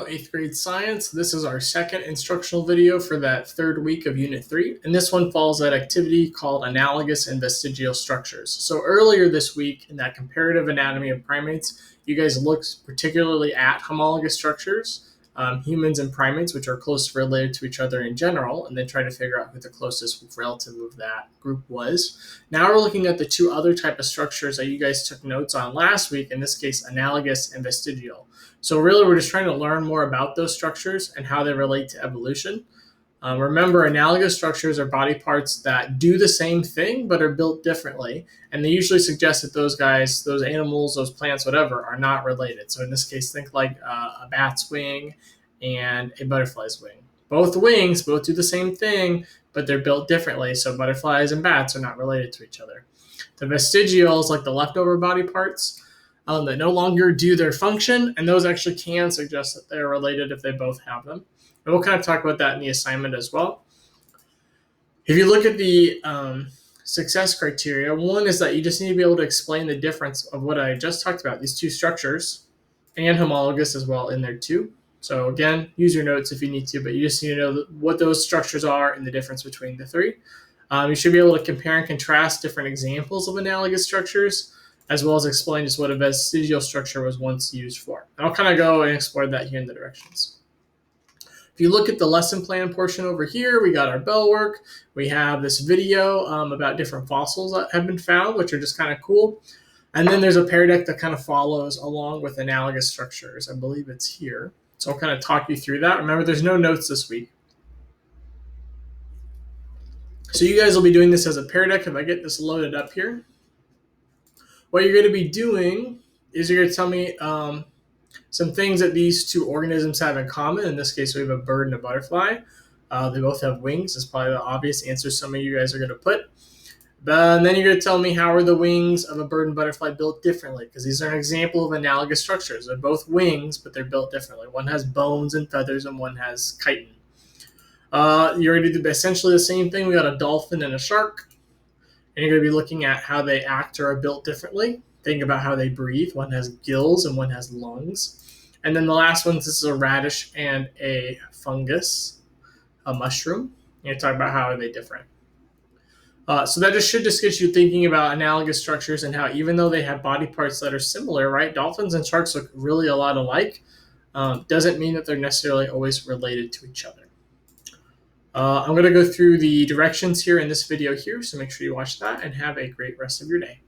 Eighth grade science. This is our second instructional video for that third week of Unit 3, and this one follows that activity called analogous and vestigial structures. So earlier this week in that comparative anatomy of primates, you guys looked particularly at homologous structures, humans and primates, which are closely related to each other in general, and then try to figure out who the closest relative of that group was. Now we're looking at the two other type of structures that you guys took notes on last week, in this case analogous and vestigial. So really, we're just trying to learn more about those structures and how they relate to evolution. Remember, analogous structures are body parts that do the same thing but are built differently, and they usually suggest that those guys, those animals, those plants, whatever, are not related. So in this case, think like a bat's wing and a butterfly's wing. Both wings both do the same thing, but they're built differently, so butterflies and bats are not related to each other. The vestigials, like the leftover body parts, that no longer do their function, and those actually can suggest that they're related if they both have them. And we'll kind of talk about that in the assignment as well. If you look at the success criteria, one is that you just need to be able to explain the difference of what I just talked about, these two structures, and homologous as well in there too. So again, use your notes if you need to, but you just need to know what those structures are and the difference between the three. You should be able to compare and contrast different examples of analogous structures, as well as explain just what a vestigial structure was once used for. And I'll kind of go and explore that here in the directions. If you look at the lesson plan portion over here, we got our bell work. We have this video about different fossils that have been found, which are just kind of cool. And then there's a pair deck that kind of follows along with analogous structures. I believe it's here. So I'll kind of talk you through that. Remember, there's no notes this week. So you guys will be doing this as a pair deck if I get this loaded up here. What you're going to be doing is you're going to tell me some things that these two organisms have in common. In this case, we have a bird and a butterfly. They both have wings. That's probably the obvious answer some of you guys are going to put. And then you're going to tell me how are the wings of a bird and butterfly built differently, because these are an example of analogous structures. They're both wings, but they're built differently. One has bones and feathers, and one has chitin. You're going to do essentially the same thing. We got a dolphin and a shark. And you're going to be looking at how they act or are built differently. Think about how they breathe. One has gills and one has lungs. And then the last one, this is a radish and a fungus, a mushroom. You're going to talk about how are they different. So that should just get you thinking about analogous structures and how even though they have body parts that are similar, right? Dolphins and sharks look really a lot alike. Doesn't mean that they're necessarily always related to each other. I'm going to go through the directions here in this video here, so make sure you watch that and have a great rest of your day.